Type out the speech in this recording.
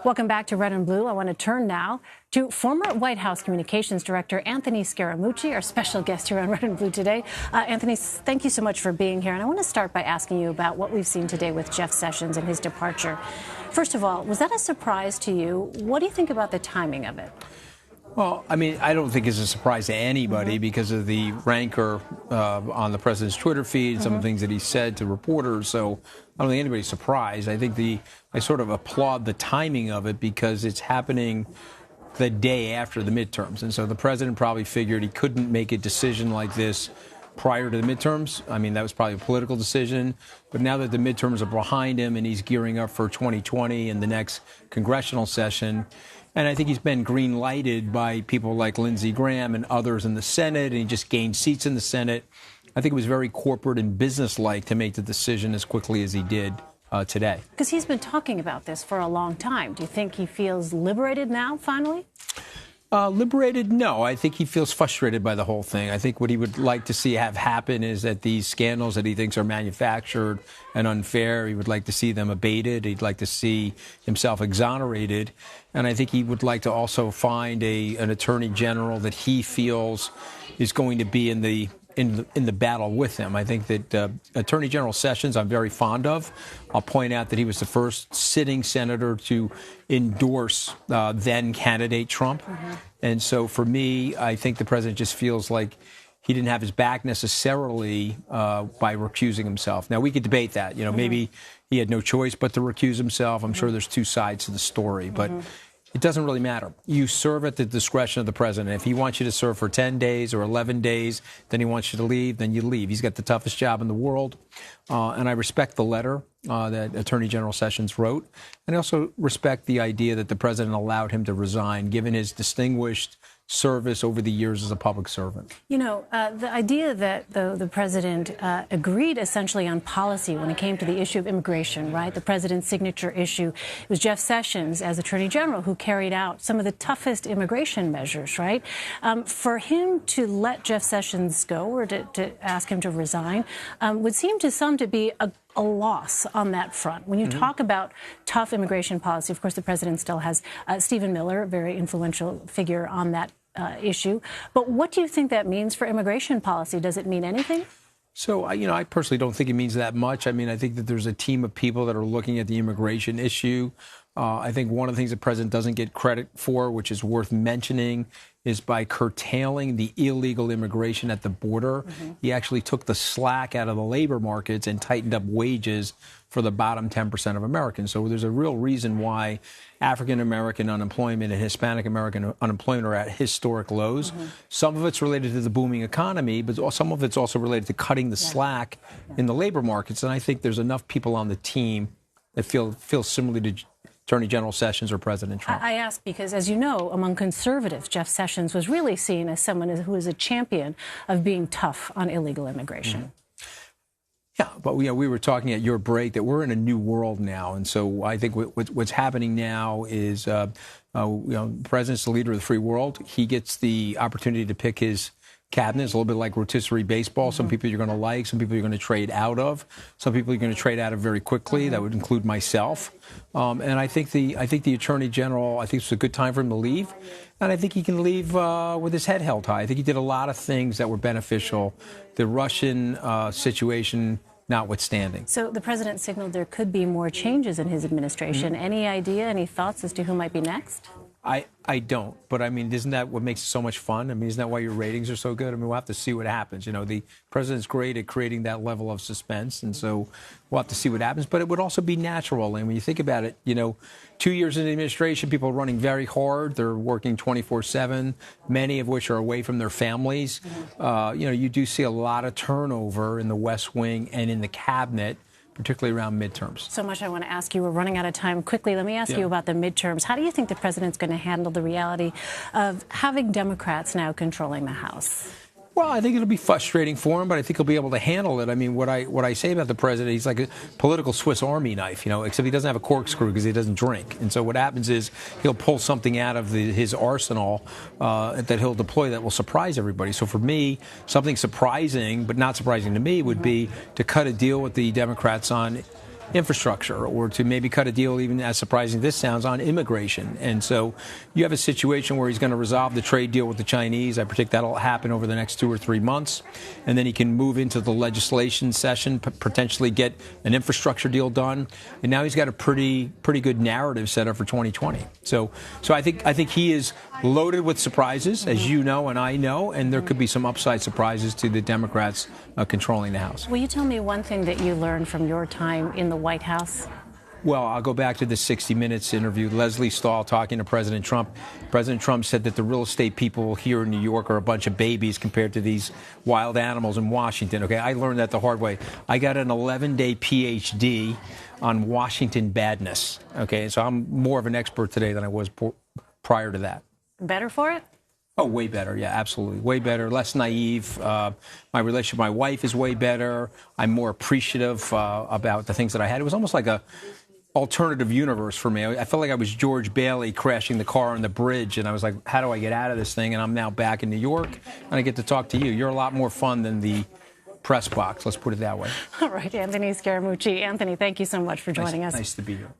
Welcome back to Red and Blue. I want to turn now to former White House Communications Director Anthony Scaramucci, our special guest here on Red and Blue today. Anthony, thank you so much for being here. And I want to start by asking you about what we've seen today with Jeff Sessions and his departure. First of all, was that a surprise to you? What do you think about the timing of it? Well, I mean, I don't think it's a surprise to anybody because of the rancor on the president's Twitter feed, some of the things that he said to reporters. So I don't think anybody's surprised. I think I sort of applaud the timing of it because it's happening the day after the midterms. And so the president probably figured he couldn't make a decision like this prior to the midterms. I mean, that was probably a political decision. But now that the midterms are behind him and he's gearing up for 2020 and the next congressional session, and I think he's been green-lighted by people like Lindsey Graham and others in the Senate, and he just gained seats in the Senate. I think it was very corporate and business-like to make the decision as quickly as he did today. Because he's been talking about this for a long time. Do you think he feels liberated now, finally? Liberated? No. I think he feels frustrated by the whole thing. I think what he would like to see have happen is that these scandals that he thinks are manufactured and unfair, he would like to see them abated. He'd like to see himself exonerated. And I think he would like to also find an attorney general that he feels is going to be in the battle with him. I think that Attorney General Sessions I'm very fond of. I'll point out that he was the first sitting senator to endorse then candidate Trump. And so for me, I think the president just feels like he didn't have his back necessarily by recusing himself. Now, we could debate that. You know, maybe he had no choice but to recuse himself. I'm sure there's two sides to the story, but it doesn't really matter. You serve at the discretion of the president. If he wants you to serve for 10 days or 11 days, then he wants you to leave, then you leave. He's got the toughest job in the world. And I respect the letter that Attorney General Sessions wrote. And I also respect the idea that the president allowed him to resign, given his distinguished service over the years as a public servant. You know, the idea that the president agreed essentially on policy when it came to the issue of immigration, right? The president's signature issue. It was Jeff Sessions as Attorney General who carried out some of the toughest immigration measures, right? For him to let Jeff Sessions go or to ask him to resign would seem to some to be a loss on that front. When you talk about tough immigration policy, of course, the president still has Stephen Miller, a very influential figure on that issue. But what do you think that means for immigration policy? Does it mean anything? So, you know, I personally don't think it means that much. I mean, I think that there's a team of people that are looking at the immigration issue. I think one of the things the president doesn't get credit for, which is worth mentioning, is by curtailing the illegal immigration at the border. He actually took the slack out of the labor markets and tightened up wages for the bottom 10% of Americans. So there's a real reason why African-American unemployment and Hispanic-American unemployment are at historic lows. Some of it's related to the booming economy, but some of it's also related to cutting the slack in the labor markets. And I think there's enough people on the team that feel similarly to Attorney General Sessions or President Trump. I ask because, as you know, among conservatives, Jeff Sessions was really seen as someone who is a champion of being tough on illegal immigration. Yeah, but we were talking at your break that we're in a new world now. And so I think what's happening now is, the president's the leader of the free world. He gets the opportunity to pick his cabinet. It's a little bit like rotisserie baseball. Some people you're going to like, some people you're going to trade out of, some people you're going to trade out of very quickly. That would include myself. And I think the Attorney General, I think it's a good time for him to leave. And I think he can leave with his head held high. I think he did a lot of things that were beneficial, the Russian situation notwithstanding. So the president signaled there could be more changes in his administration. Any idea, any thoughts as to who might be next? I don't. But, I mean, isn't that what makes it so much fun? I mean, isn't that why your ratings are so good? I mean, we'll have to see what happens. You know, the president's great at creating that level of suspense, and so we'll have to see what happens. But it would also be natural. And when you think about it, 2 years in the administration, people are running very hard. They're working 24/7, many of which are away from their families. You do see a lot of turnover in the West Wing and in the cabinet, particularly around midterms. So much I want to ask you. We're running out of time quickly. Let me ask you about the midterms. How do you think the president's going to handle the reality of having Democrats now controlling the House? Well, I think it'll be frustrating for him, but I think he'll be able to handle it. I mean, what I say about the president, he's like a political Swiss Army knife, except he doesn't have a corkscrew because he doesn't drink. And so what happens is he'll pull something out of his arsenal that he'll deploy that will surprise everybody. So for me, something surprising, but not surprising to me, would be to cut a deal with the Democrats on infrastructure, or to maybe cut a deal, even as surprising as this sounds, on immigration. And so you have a situation where he's going to resolve the trade deal with the Chinese. I predict that'll happen over the next 2 or 3 months. And then he can move into the legislation session, potentially get an infrastructure deal done. And now he's got a pretty good narrative set up for 2020. So I think he is loaded with surprises, as you know and I know, and there could be some upside surprises to the Democrats controlling the House. Will you tell me one thing that you learned from your time in the White House? Well, I'll go back to the 60 Minutes interview. Leslie Stahl talking to President Trump. President Trump said that the real estate people here in New York are a bunch of babies compared to these wild animals in Washington. Okay, I learned that the hard way. I got an 11-day PhD on Washington badness. Okay, so I'm more of an expert today than I was prior to that. Better for it? Oh, way better. Yeah, absolutely. Way better. Less naive. My relationship with my wife is way better. I'm more appreciative about the things that I had. It was almost like a alternative universe for me. I felt like I was George Bailey crashing the car on the bridge, and I was like, how do I get out of this thing? And I'm now back in New York, and I get to talk to you. You're a lot more fun than the press box. Let's put it that way. All right, Anthony Scaramucci. Anthony, thank you so much for joining us. Nice to be here.